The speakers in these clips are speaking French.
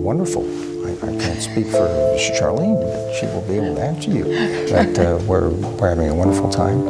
wonderful. I can't speak for Charlene, but she will be able to answer you. But we're having a wonderful time.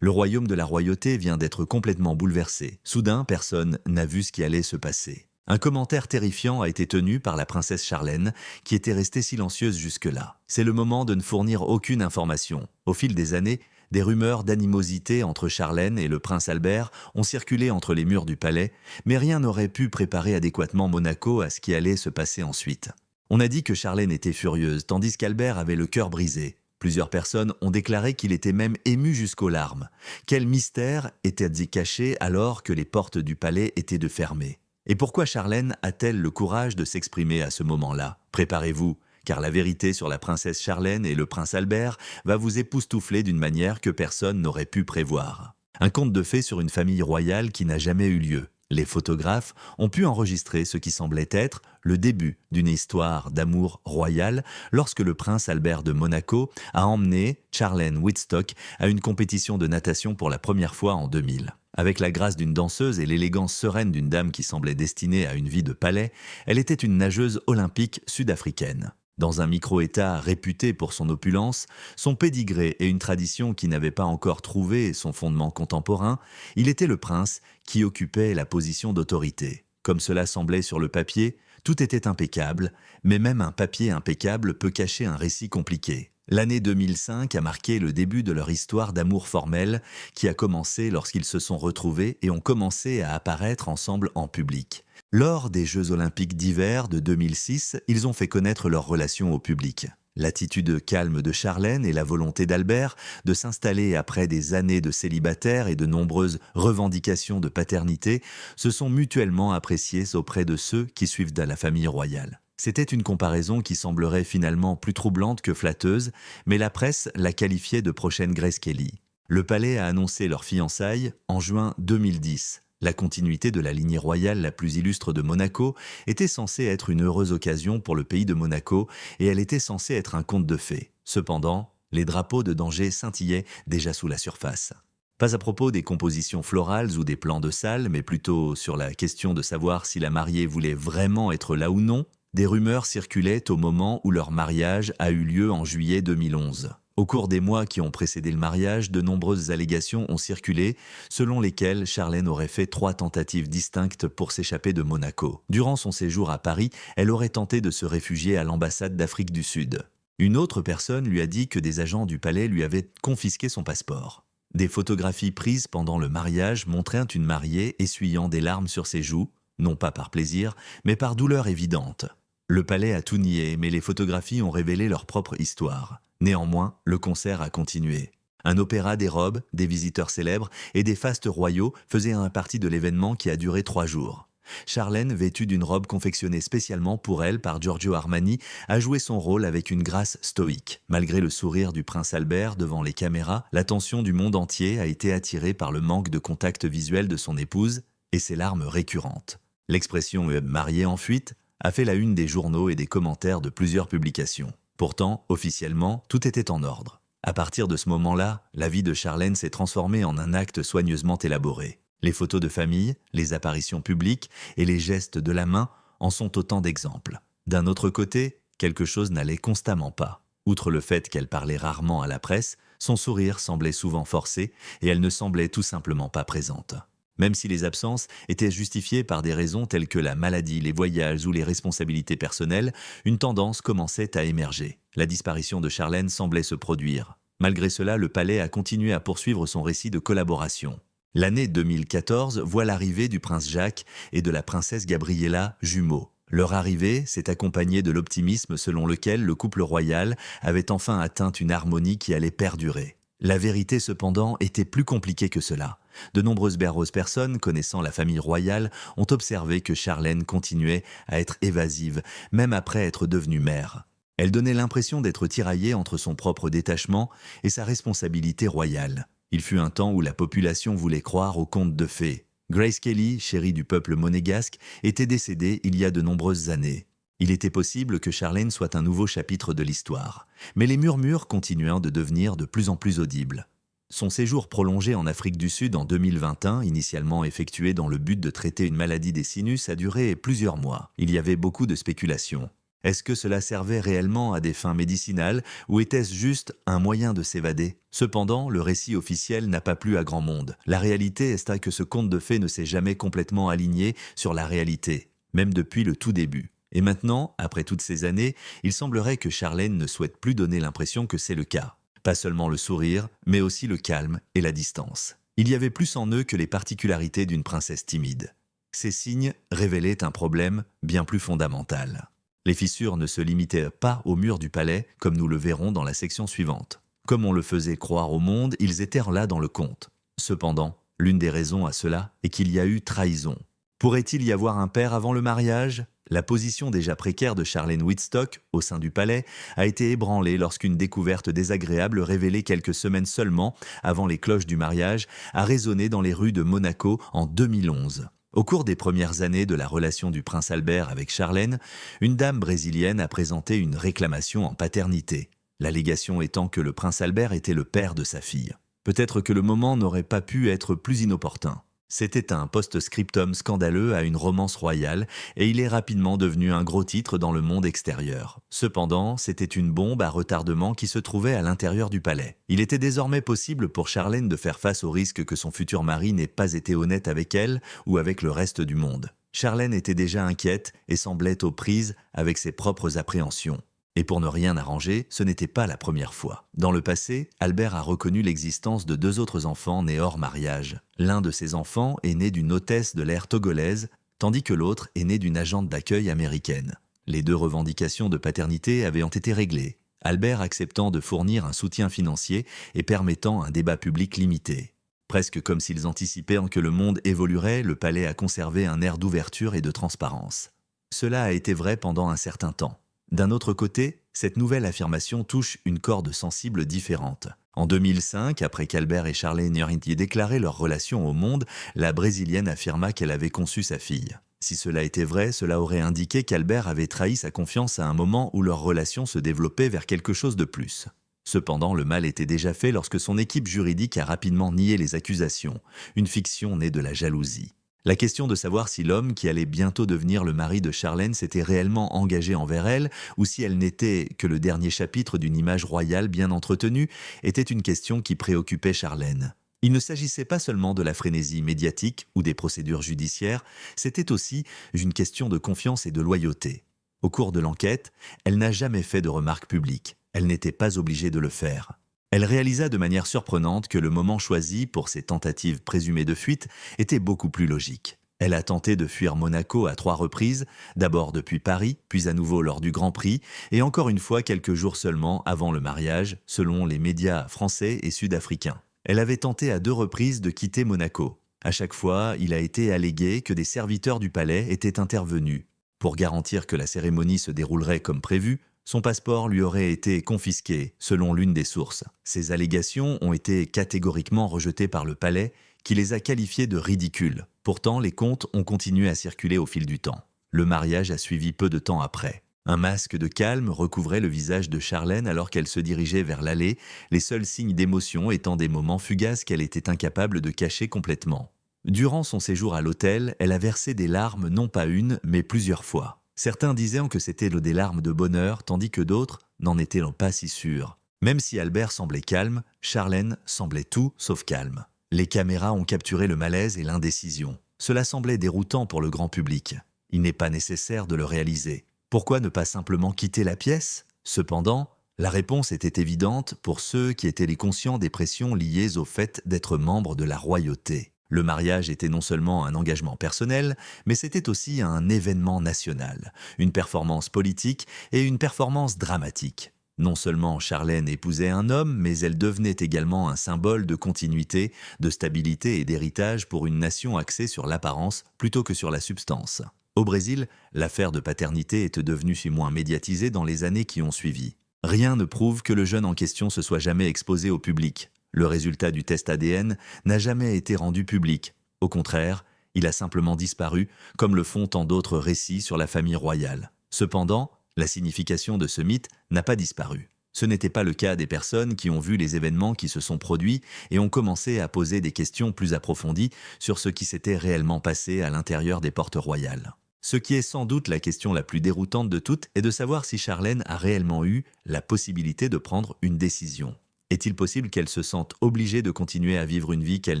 Le royaume de la royauté vient d'être complètement bouleversé. Soudain, personne n'a vu ce qui allait se passer. Un commentaire terrifiant a été tenu par la princesse Charlène, qui était restée silencieuse jusque-là. C'est le moment de ne fournir aucune information. Au fil des années, des rumeurs d'animosité entre Charlène et le prince Albert ont circulé entre les murs du palais, mais rien n'aurait pu préparer adéquatement Monaco à ce qui allait se passer ensuite. On a dit que Charlène était furieuse, tandis qu'Albert avait le cœur brisé. Plusieurs personnes ont déclaré qu'il était même ému jusqu'aux larmes. Quel mystère était-il caché alors que les portes du palais étaient de fermées? Et pourquoi Charlène a-t-elle le courage de s'exprimer à ce moment-là? Préparez-vous, car la vérité sur la princesse Charlène et le prince Albert va vous époustoufler d'une manière que personne n'aurait pu prévoir. Un conte de fées sur une famille royale qui n'a jamais eu lieu. Les photographes ont pu enregistrer ce qui semblait être le début d'une histoire d'amour royal lorsque le prince Albert de Monaco a emmené Charlène Wittstock à une compétition de natation pour la première fois en 2000. Avec la grâce d'une danseuse et l'élégance sereine d'une dame qui semblait destinée à une vie de palais, elle était une nageuse olympique sud-africaine. Dans un micro-État réputé pour son opulence, son pédigré et une tradition qui n'avait pas encore trouvé son fondement contemporain, il était le prince qui occupait la position d'autorité. Comme cela semblait sur le papier, tout était impeccable, mais même un papier impeccable peut cacher un récit compliqué. L'année 2005 a marqué le début de leur histoire d'amour formel qui a commencé lorsqu'ils se sont retrouvés et ont commencé à apparaître ensemble en public. Lors des Jeux olympiques d'hiver de 2006, ils ont fait connaître leur relation au public. L'attitude calme de Charlène et la volonté d'Albert de s'installer après des années de célibataire et de nombreuses revendications de paternité se sont mutuellement appréciées auprès de ceux qui suivent de la famille royale. C'était une comparaison qui semblerait finalement plus troublante que flatteuse, mais la presse la qualifiait de prochaine Grace Kelly. Le palais a annoncé leur fiançailles en juin 2010. La continuité de la lignée royale la plus illustre de Monaco était censée être une heureuse occasion pour le pays de Monaco et elle était censée être un conte de fées. Cependant, les drapeaux de danger scintillaient déjà sous la surface. Pas à propos des compositions florales ou des plans de salle, mais plutôt sur la question de savoir si la mariée voulait vraiment être là ou non. Des rumeurs circulaient au moment où leur mariage a eu lieu en juillet 2011. Au cours des mois qui ont précédé le mariage, de nombreuses allégations ont circulé, selon lesquelles Charlène aurait fait 3 tentatives distinctes pour s'échapper de Monaco. Durant son séjour à Paris, elle aurait tenté de se réfugier à l'ambassade d'Afrique du Sud. Une autre personne lui a dit que des agents du palais lui avaient confisqué son passeport. Des photographies prises pendant le mariage montraient une mariée essuyant des larmes sur ses joues, non pas par plaisir, mais par douleur évidente. Le palais a tout nié, mais les photographies ont révélé leur propre histoire. Néanmoins, le concert a continué. Un opéra des robes, des visiteurs célèbres et des fastes royaux faisaient un partie de l'événement qui a duré 3 jours. Charlène, vêtue d'une robe confectionnée spécialement pour elle par Giorgio Armani, a joué son rôle avec une grâce stoïque. Malgré le sourire du prince Albert devant les caméras, l'attention du monde entier a été attirée par le manque de contact visuel de son épouse et ses larmes récurrentes. L'expression « mariée en fuite » a fait la une des journaux et des commentaires de plusieurs publications. Pourtant, officiellement, tout était en ordre. À partir de ce moment-là, la vie de Charlène s'est transformée en un acte soigneusement élaboré. Les photos de famille, les apparitions publiques et les gestes de la main en sont autant d'exemples. D'un autre côté, quelque chose n'allait constamment pas. Outre le fait qu'elle parlait rarement à la presse, son sourire semblait souvent forcé et elle ne semblait tout simplement pas présente. Même si les absences étaient justifiées par des raisons telles que la maladie, les voyages ou les responsabilités personnelles, une tendance commençait à émerger. La disparition de Charlène semblait se produire. Malgré cela, le palais a continué à poursuivre son récit de collaboration. L'année 2014 voit l'arrivée du prince Jacques et de la princesse Gabriella, jumeaux. Leur arrivée s'est accompagnée de l'optimisme selon lequel le couple royal avait enfin atteint une harmonie qui allait perdurer. La vérité cependant était plus compliquée que cela. De nombreuses personnes connaissant la famille royale ont observé que Charlène continuait à être évasive, même après être devenue mère. Elle donnait l'impression d'être tiraillée entre son propre détachement et sa responsabilité royale. Il fut un temps où la population voulait croire aux contes de fées. Grace Kelly, chérie du peuple monégasque, était décédée il y a de nombreuses années. Il était possible que Charlène soit un nouveau chapitre de l'histoire, mais les murmures continuaient de devenir de plus en plus audibles. Son séjour prolongé en Afrique du Sud en 2021, initialement effectué dans le but de traiter une maladie des sinus, a duré plusieurs mois. Il y avait beaucoup de spéculations. Est-ce que cela servait réellement à des fins médicinales ou était-ce juste un moyen de s'évader? Cependant, le récit officiel n'a pas plu à grand monde. La réalité est que ce conte de fées ne s'est jamais complètement aligné sur la réalité, même depuis le tout début. Et maintenant, après toutes ces années, il semblerait que Charlène ne souhaite plus donner l'impression que c'est le cas. Pas seulement le sourire, mais aussi le calme et la distance. Il y avait plus en eux que les particularités d'une princesse timide. Ces signes révélaient un problème bien plus fondamental. Les fissures ne se limitaient pas aux murs du palais, comme nous le verrons dans la section suivante. Comme on le faisait croire au monde, ils étaient là dans le conte. Cependant, l'une des raisons à cela est qu'il y a eu trahison. Pourrait-il y avoir un père avant le mariage? La position déjà précaire de Charlène Wittstock, au sein du palais, a été ébranlée lorsqu'une découverte désagréable révélée quelques semaines seulement avant les cloches du mariage a résonné dans les rues de Monaco en 2011. Au cours des premières années de la relation du prince Albert avec Charlène, une dame brésilienne a présenté une réclamation en paternité, l'allégation étant que le prince Albert était le père de sa fille. Peut-être que le moment n'aurait pas pu être plus inopportun. C'était un post-scriptum scandaleux à une romance royale et il est rapidement devenu un gros titre dans le monde extérieur. Cependant, c'était une bombe à retardement qui se trouvait à l'intérieur du palais. Il était désormais possible pour Charlène de faire face au risque que son futur mari n'ait pas été honnête avec elle ou avec le reste du monde. Charlène était déjà inquiète et semblait aux prises avec ses propres appréhensions. Et pour ne rien arranger, ce n'était pas la première fois. Dans le passé, Albert a reconnu l'existence de 2 autres enfants nés hors mariage. L'un de ces enfants est né d'une hôtesse de l'air togolaise, tandis que l'autre est né d'une agente d'accueil américaine. Les 2 revendications de paternité avaient été réglées, Albert acceptant de fournir un soutien financier et permettant un débat public limité. Presque comme s'ils anticipaient que le monde évoluerait, le palais a conservé un air d'ouverture et de transparence. Cela a été vrai pendant un certain temps. D'un autre côté, cette nouvelle affirmation touche une corde sensible différente. En 2005, après qu'Albert et Charlène eurent déclaré leur relation au monde, la Brésilienne affirma qu'elle avait conçu sa fille. Si cela était vrai, cela aurait indiqué qu'Albert avait trahi sa confiance à un moment où leur relation se développait vers quelque chose de plus. Cependant, le mal était déjà fait lorsque son équipe juridique a rapidement nié les accusations, une fiction née de la jalousie. La question de savoir si l'homme qui allait bientôt devenir le mari de Charlène s'était réellement engagé envers elle ou si elle n'était que le dernier chapitre d'une image royale bien entretenue était une question qui préoccupait Charlène. Il ne s'agissait pas seulement de la frénésie médiatique ou des procédures judiciaires, c'était aussi une question de confiance et de loyauté. Au cours de l'enquête, elle n'a jamais fait de remarques publiques. Elle n'était pas obligée de le faire. Elle réalisa de manière surprenante que le moment choisi pour ses tentatives présumées de fuite était beaucoup plus logique. Elle a tenté de fuir Monaco à 3 reprises, d'abord depuis Paris, puis à nouveau lors du Grand Prix, et encore une fois quelques jours seulement avant le mariage, selon les médias français et sud-africains. Elle avait tenté à 2 reprises de quitter Monaco. À chaque fois, il a été allégué que des serviteurs du palais étaient intervenus. Pour garantir que la cérémonie se déroulerait comme prévu, son passeport lui aurait été confisqué, selon l'une des sources. Ces allégations ont été catégoriquement rejetées par le palais, qui les a qualifiées de ridicules. Pourtant, les contes ont continué à circuler au fil du temps. Le mariage a suivi peu de temps après. Un masque de calme recouvrait le visage de Charlène alors qu'elle se dirigeait vers l'allée, les seuls signes d'émotion étant des moments fugaces qu'elle était incapable de cacher complètement. Durant son séjour à l'hôtel, elle a versé des larmes non pas une, mais plusieurs fois. Certains disaient que c'était des larmes de bonheur, tandis que d'autres n'en étaient pas si sûrs. Même si Albert semblait calme, Charlène semblait tout sauf calme. Les caméras ont capturé le malaise et l'indécision. Cela semblait déroutant pour le grand public. Il n'est pas nécessaire de le réaliser. Pourquoi ne pas simplement quitter la pièce? Cependant, la réponse était évidente pour ceux qui étaient les conscients des pressions liées au fait d'être membre de la royauté. Le mariage était non seulement un engagement personnel, mais c'était aussi un événement national, une performance politique et une performance dramatique. Non seulement Charlène épousait un homme, mais elle devenait également un symbole de continuité, de stabilité et d'héritage pour une nation axée sur l'apparence plutôt que sur la substance. Au Brésil, l'affaire de paternité est devenue si moins médiatisée dans les années qui ont suivi. Rien ne prouve que le jeune en question se soit jamais exposé au public. Le résultat du test ADN n'a jamais été rendu public. Au contraire, il a simplement disparu, comme le font tant d'autres récits sur la famille royale. Cependant, la signification de ce mythe n'a pas disparu. Ce n'était pas le cas des personnes qui ont vu les événements qui se sont produits et ont commencé à poser des questions plus approfondies sur ce qui s'était réellement passé à l'intérieur des portes royales. Ce qui est sans doute la question la plus déroutante de toutes est de savoir si Charlène a réellement eu la possibilité de prendre une décision. Est-il possible qu'elle se sente obligée de continuer à vivre une vie qu'elle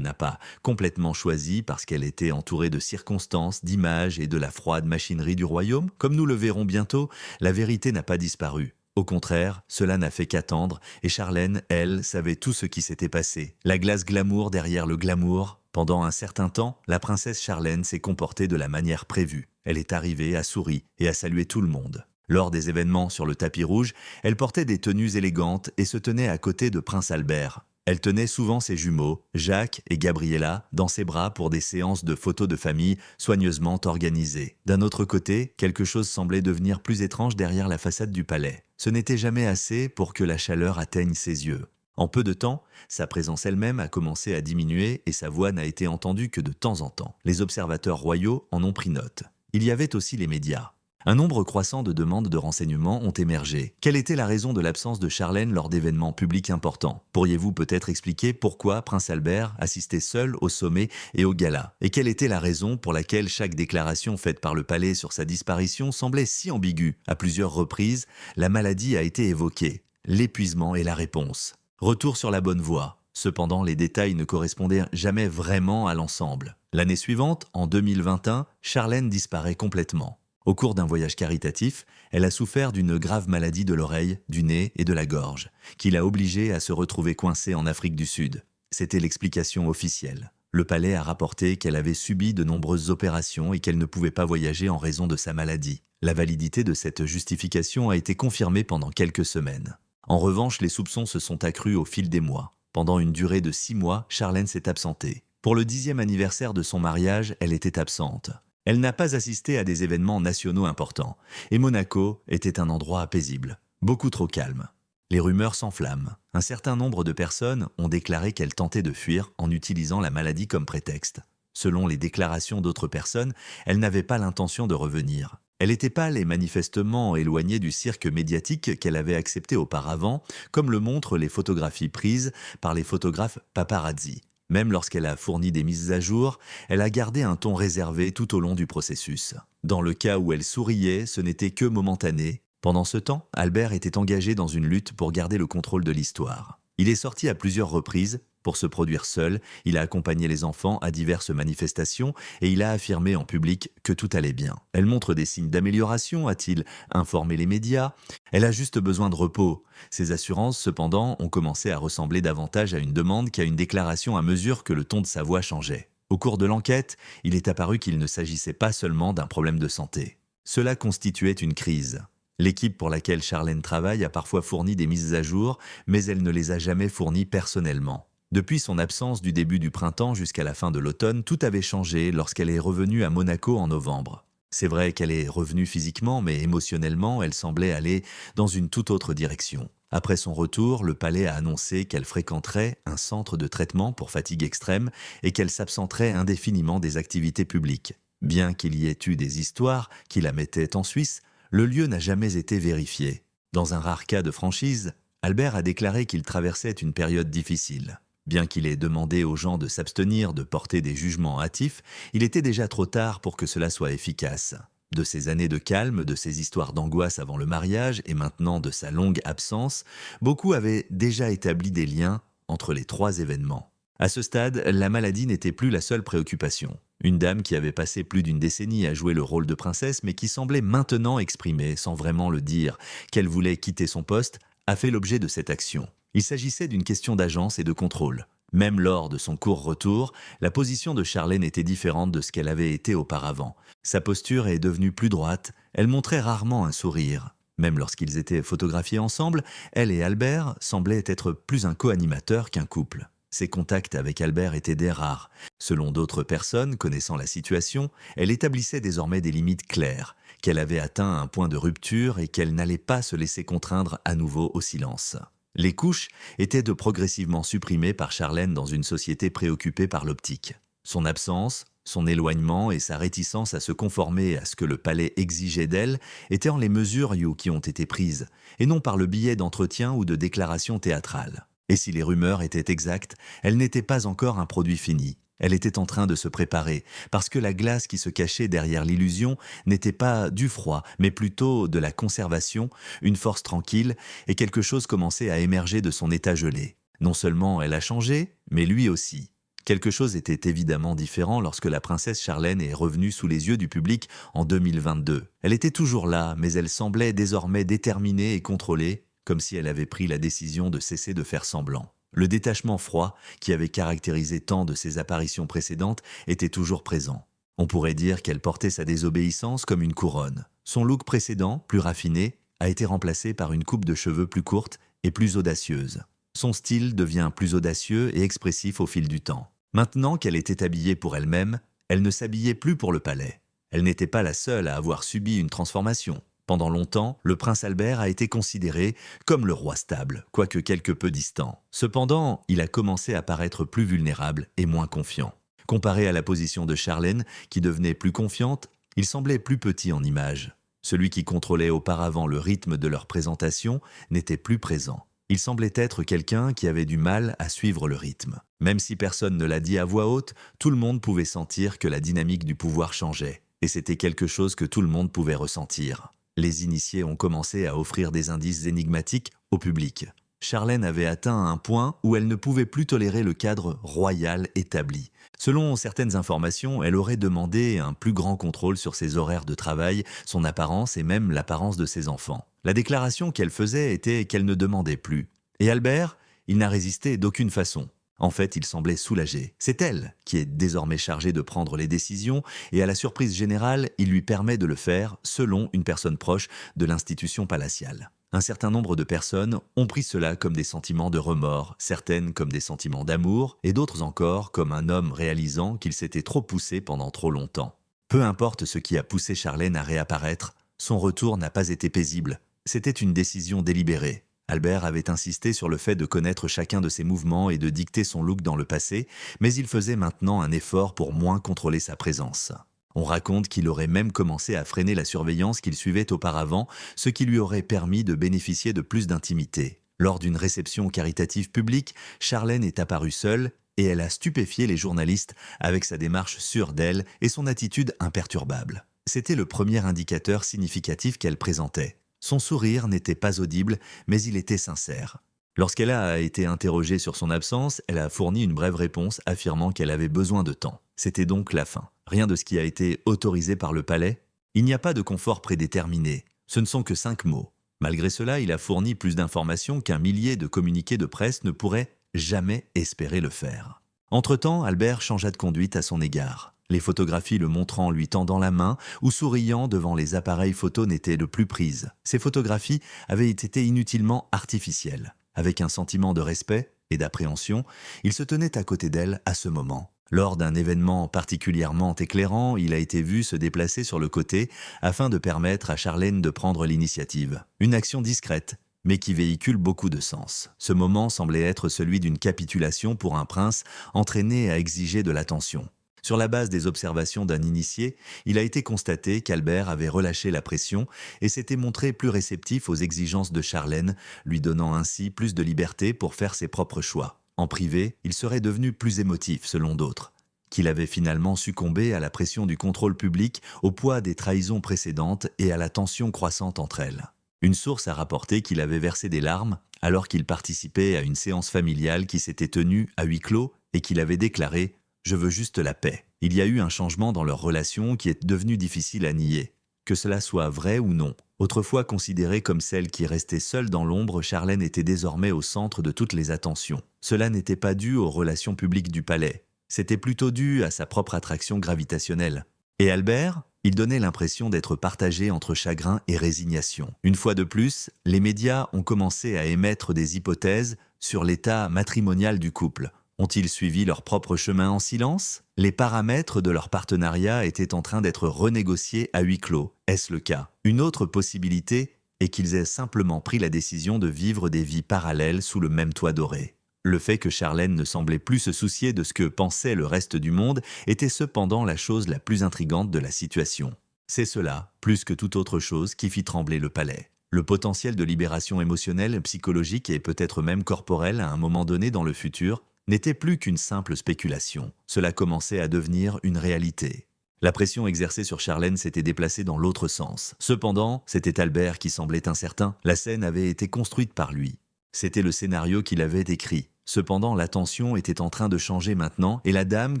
n'a pas complètement choisie parce qu'elle était entourée de circonstances, d'images et de la froide machinerie du royaume? Comme nous le verrons bientôt, la vérité n'a pas disparu. Au contraire, cela n'a fait qu'attendre, et Charlène, elle, savait tout ce qui s'était passé. La glace glamour derrière le glamour. Pendant un certain temps, la princesse Charlène s'est comportée de la manière prévue. Elle est arrivée, a souri et a salué tout le monde. Lors des événements sur le tapis rouge, elle portait des tenues élégantes et se tenait à côté de Prince Albert. Elle tenait souvent ses jumeaux, Jacques et Gabriella, dans ses bras pour des séances de photos de famille soigneusement organisées. D'un autre côté, quelque chose semblait devenir plus étrange derrière la façade du palais. Ce n'était jamais assez pour que la chaleur atteigne ses yeux. En peu de temps, sa présence elle-même a commencé à diminuer et sa voix n'a été entendue que de temps en temps. Les observateurs royaux en ont pris note. Il y avait aussi les médias. Un nombre croissant de demandes de renseignements ont émergé. Quelle était la raison de l'absence de Charlène lors d'événements publics importants? Pourriez-vous peut-être expliquer pourquoi Prince Albert assistait seul au sommet et au gala? Et quelle était la raison pour laquelle chaque déclaration faite par le palais sur sa disparition semblait si ambiguë? À plusieurs reprises, la maladie a été évoquée. L'épuisement est la réponse. Retour sur la bonne voie. Cependant, les détails ne correspondaient jamais vraiment à l'ensemble. L'année suivante, en 2021, Charlène disparaît complètement. Au cours d'un voyage caritatif, elle a souffert d'une grave maladie de l'oreille, du nez et de la gorge, qui l'a obligée à se retrouver coincée en Afrique du Sud. C'était l'explication officielle. Le palais a rapporté qu'elle avait subi de nombreuses opérations et qu'elle ne pouvait pas voyager en raison de sa maladie. La validité de cette justification a été confirmée pendant quelques semaines. En revanche, les soupçons se sont accrus au fil des mois. Pendant une durée de 6 mois, Charlène s'est absentée. Pour le 10e anniversaire de son mariage, elle était absente. Elle n'a pas assisté à des événements nationaux importants, et Monaco était un endroit paisible, beaucoup trop calme. Les rumeurs s'enflamment. Un certain nombre de personnes ont déclaré qu'elle tentait de fuir en utilisant la maladie comme prétexte. Selon les déclarations d'autres personnes, elle n'avait pas l'intention de revenir. Elle était pâle et manifestement éloignée du cirque médiatique qu'elle avait accepté auparavant, comme le montrent les photographies prises par les photographes paparazzi. Même lorsqu'elle a fourni des mises à jour, elle a gardé un ton réservé tout au long du processus. Dans le cas où elle souriait, ce n'était que momentané. Pendant ce temps, Albert était engagé dans une lutte pour garder le contrôle de l'histoire. Il est sorti à plusieurs reprises. Pour se produire seul, il a accompagné les enfants à diverses manifestations et il a affirmé en public que tout allait bien. Elle montre des signes d'amélioration, a-t-il informé les médias? Elle a juste besoin de repos. Ces assurances, cependant, ont commencé à ressembler davantage à une demande qu'à une déclaration à mesure que le ton de sa voix changeait. Au cours de l'enquête, il est apparu qu'il ne s'agissait pas seulement d'un problème de santé. Cela constituait une crise. L'équipe pour laquelle Charlène travaille a parfois fourni des mises à jour, mais elle ne les a jamais fournies personnellement. Depuis son absence du début du printemps jusqu'à la fin de l'automne, tout avait changé lorsqu'elle est revenue à Monaco en novembre. C'est vrai qu'elle est revenue physiquement, mais émotionnellement, elle semblait aller dans une toute autre direction. Après son retour, le palais a annoncé qu'elle fréquenterait un centre de traitement pour fatigue extrême et qu'elle s'absenterait indéfiniment des activités publiques. Bien qu'il y ait eu des histoires qui la mettaient en Suisse, le lieu n'a jamais été vérifié. Dans un rare cas de franchise, Albert a déclaré qu'il traversait une période difficile. Bien qu'il ait demandé aux gens de s'abstenir de porter des jugements hâtifs, il était déjà trop tard pour que cela soit efficace. De ces années de calme, de ces histoires d'angoisse avant le mariage et maintenant de sa longue absence, beaucoup avaient déjà établi des liens entre les 3 événements. À ce stade, la maladie n'était plus la seule préoccupation. Une dame qui avait passé plus d'une décennie à jouer le rôle de princesse mais qui semblait maintenant exprimer, sans vraiment le dire, qu'elle voulait quitter son poste, a fait l'objet de cette action. Il s'agissait d'une question d'agence et de contrôle. Même lors de son court retour, la position de Charlène était différente de ce qu'elle avait été auparavant. Sa posture est devenue plus droite, elle montrait rarement un sourire. Même lorsqu'ils étaient photographiés ensemble, elle et Albert semblaient être plus un co-animateur qu'un couple. Ses contacts avec Albert étaient des rares. Selon d'autres personnes connaissant la situation, elle établissait désormais des limites claires, qu'elle avait atteint un point de rupture et qu'elle n'allait pas se laisser contraindre à nouveau au silence. Les couches étaient de progressivement supprimées par Charlène dans une société préoccupée par l'optique. Son absence, son éloignement et sa réticence à se conformer à ce que le palais exigeait d'elle étaient en les mesures qui ont été prises, et non par le biais d'entretiens ou de déclarations théâtrales. Et si les rumeurs étaient exactes, elles n'étaient pas encore un produit fini. Elle était en train de se préparer, parce que la glace qui se cachait derrière l'illusion n'était pas du froid, mais plutôt de la conservation, une force tranquille, et quelque chose commençait à émerger de son état gelé. Non seulement elle a changé, mais lui aussi. Quelque chose était évidemment différent lorsque la princesse Charlène est revenue sous les yeux du public en 2022. Elle était toujours là, mais elle semblait désormais déterminée et contrôlée, comme si elle avait pris la décision de cesser de faire semblant. Le détachement froid, qui avait caractérisé tant de ses apparitions précédentes, était toujours présent. On pourrait dire qu'elle portait sa désobéissance comme une couronne. Son look précédent, plus raffiné, a été remplacé par une coupe de cheveux plus courte et plus audacieuse. Son style devient plus audacieux et expressif au fil du temps. Maintenant qu'elle était habillée pour elle-même, elle ne s'habillait plus pour le palais. Elle n'était pas la seule à avoir subi une transformation. Pendant longtemps, le prince Albert a été considéré comme le roi stable, quoique quelque peu distant. Cependant, il a commencé à paraître plus vulnérable et moins confiant. Comparé à la position de Charlène, qui devenait plus confiante, il semblait plus petit en image. Celui qui contrôlait auparavant le rythme de leur présentation n'était plus présent. Il semblait être quelqu'un qui avait du mal à suivre le rythme. Même si personne ne l'a dit à voix haute, tout le monde pouvait sentir que la dynamique du pouvoir changeait. Et c'était quelque chose que tout le monde pouvait ressentir. Les initiés ont commencé à offrir des indices énigmatiques au public. Charlène avait atteint un point où elle ne pouvait plus tolérer le cadre royal établi. Selon certaines informations, elle aurait demandé un plus grand contrôle sur ses horaires de travail, son apparence et même l'apparence de ses enfants. La déclaration qu'elle faisait était qu'elle ne demandait plus. Et Albert, il n'a résisté d'aucune façon. En fait, il semblait soulagé. C'est elle qui est désormais chargée de prendre les décisions et à la surprise générale, il lui permet de le faire selon une personne proche de l'institution palatiale. Un certain nombre de personnes ont pris cela comme des sentiments de remords, certaines comme des sentiments d'amour et d'autres encore comme un homme réalisant qu'il s'était trop poussé pendant trop longtemps. Peu importe ce qui a poussé Charlène à réapparaître, son retour n'a pas été paisible. C'était une décision délibérée. Albert avait insisté sur le fait de connaître chacun de ses mouvements et de dicter son look dans le passé, mais il faisait maintenant un effort pour moins contrôler sa présence. On raconte qu'il aurait même commencé à freiner la surveillance qu'il suivait auparavant, ce qui lui aurait permis de bénéficier de plus d'intimité. Lors d'une réception caritative publique, Charlène est apparue seule et elle a stupéfié les journalistes avec sa démarche sûre d'elle et son attitude imperturbable. C'était le premier indicateur significatif qu'elle présentait. Son sourire n'était pas audible, mais il était sincère. Lorsqu'elle a été interrogée sur son absence, elle a fourni une brève réponse affirmant qu'elle avait besoin de temps. C'était donc la fin. Rien de ce qui a été autorisé par le palais. Il n'y a pas de confort prédéterminé. Ce ne sont que 5 mots. Malgré cela, il a fourni plus d'informations qu'un millier de communiqués de presse ne pourraient jamais espérer le faire. Entre-temps, Albert changea de conduite à son égard. Les photographies le montrant lui tendant la main ou souriant devant les appareils photo n'étaient de plus prises. Ces photographies avaient été inutilement artificielles. Avec un sentiment de respect et d'appréhension, il se tenait à côté d'elle à ce moment. Lors d'un événement particulièrement éclairant, il a été vu se déplacer sur le côté afin de permettre à Charlène de prendre l'initiative. Une action discrète, mais qui véhicule beaucoup de sens. Ce moment semblait être celui d'une capitulation pour un prince entraîné à exiger de l'attention. Sur la base des observations d'un initié, il a été constaté qu'Albert avait relâché la pression et s'était montré plus réceptif aux exigences de Charlène, lui donnant ainsi plus de liberté pour faire ses propres choix. En privé, il serait devenu plus émotif, selon d'autres. Qu'il avait finalement succombé à la pression du contrôle public, au poids des trahisons précédentes et à la tension croissante entre elles. Une source a rapporté qu'il avait versé des larmes alors qu'il participait à une séance familiale qui s'était tenue à huis clos et qu'il avait déclaré « Je veux juste la paix ». Il y a eu un changement dans leur relation qui est devenu difficile à nier. Que cela soit vrai ou non. Autrefois considérée comme celle qui restait seule dans l'ombre, Charlène était désormais au centre de toutes les attentions. Cela n'était pas dû aux relations publiques du palais. C'était plutôt dû à sa propre attraction gravitationnelle. Et Albert, il donnait l'impression d'être partagé entre chagrin et résignation. Une fois de plus, les médias ont commencé à émettre des hypothèses sur l'état matrimonial du couple. Ont-ils suivi leur propre chemin en silence? Les paramètres de leur partenariat étaient en train d'être renégociés à huis clos. Est-ce le cas? Une autre possibilité est qu'ils aient simplement pris la décision de vivre des vies parallèles sous le même toit doré. Le fait que Charlène ne semblait plus se soucier de ce que pensait le reste du monde était cependant la chose la plus intrigante de la situation. C'est cela, plus que toute autre chose, qui fit trembler le palais. Le potentiel de libération émotionnelle, psychologique et peut-être même corporelle à un moment donné dans le futur n'était plus qu'une simple spéculation. Cela commençait à devenir une réalité. La pression exercée sur Charlène s'était déplacée dans l'autre sens. Cependant, c'était Albert qui semblait incertain. La scène avait été construite par lui. C'était le scénario qu'il avait écrit. Cependant, la tension était en train de changer maintenant et la dame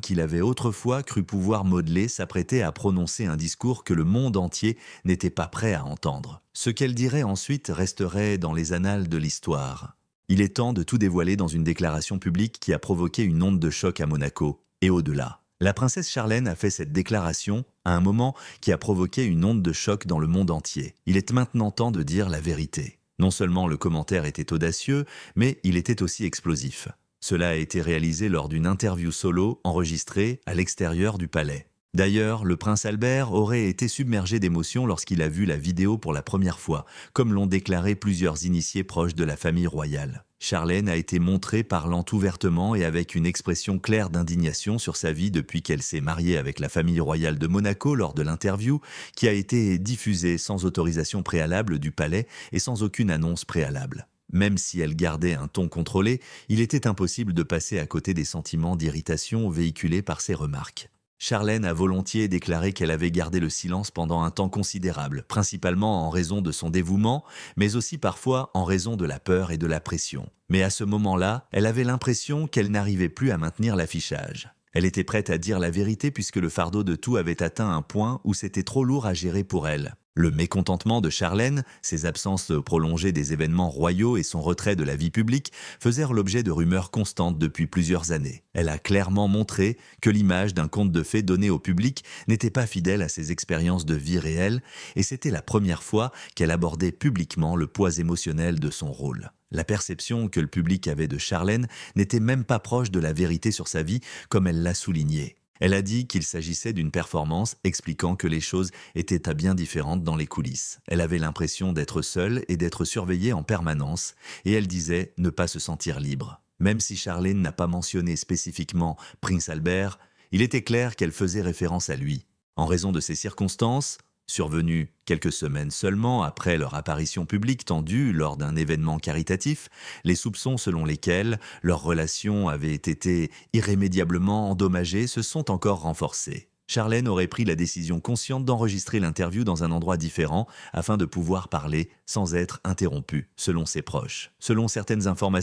qu'il avait autrefois cru pouvoir modeler s'apprêtait à prononcer un discours que le monde entier n'était pas prêt à entendre. Ce qu'elle dirait ensuite resterait dans les annales de l'histoire. Il est temps de tout dévoiler dans une déclaration publique qui a provoqué une onde de choc à Monaco et au-delà. La princesse Charlène a fait cette déclaration à un moment qui a provoqué une onde de choc dans le monde entier. Il est maintenant temps de dire la vérité. Non seulement le commentaire était audacieux, mais il était aussi explosif. Cela a été réalisé lors d'une interview solo enregistrée à l'extérieur du palais. D'ailleurs, le prince Albert aurait été submergé d'émotions lorsqu'il a vu la vidéo pour la première fois, comme l'ont déclaré plusieurs initiés proches de la famille royale. Charlène a été montrée parlant ouvertement et avec une expression claire d'indignation sur sa vie depuis qu'elle s'est mariée avec la famille royale de Monaco lors de l'interview, qui a été diffusée sans autorisation préalable du palais et sans aucune annonce préalable. Même si elle gardait un ton contrôlé, il était impossible de passer à côté des sentiments d'irritation véhiculés par ses remarques. Charlène a volontiers déclaré qu'elle avait gardé le silence pendant un temps considérable, principalement en raison de son dévouement, mais aussi parfois en raison de la peur et de la pression. Mais à ce moment-là, elle avait l'impression qu'elle n'arrivait plus à maintenir l'affichage. Elle était prête à dire la vérité puisque le fardeau de tout avait atteint un point où c'était trop lourd à gérer pour elle. Le mécontentement de Charlène, ses absences prolongées des événements royaux et son retrait de la vie publique faisaient l'objet de rumeurs constantes depuis plusieurs années. Elle a clairement montré que l'image d'un conte de fées donné au public n'était pas fidèle à ses expériences de vie réelle et c'était la première fois qu'elle abordait publiquement le poids émotionnel de son rôle. La perception que le public avait de Charlène n'était même pas proche de la vérité sur sa vie comme elle l'a souligné. Elle a dit qu'il s'agissait d'une performance, expliquant que les choses étaient à bien différentes dans les coulisses. Elle avait l'impression d'être seule et d'être surveillée en permanence, et elle disait ne pas se sentir libre. Même si Charlène n'a pas mentionné spécifiquement Prince Albert, il était clair qu'elle faisait référence à lui. En raison de ces circonstances, survenues quelques semaines seulement après leur apparition publique tendue lors d'un événement caritatif, les soupçons selon lesquels leur relation avait été irrémédiablement endommagée se sont encore renforcés. Charlène aurait pris la décision consciente d'enregistrer l'interview dans un endroit différent afin de pouvoir parler sans être interrompue, selon ses proches. Selon certaines informations,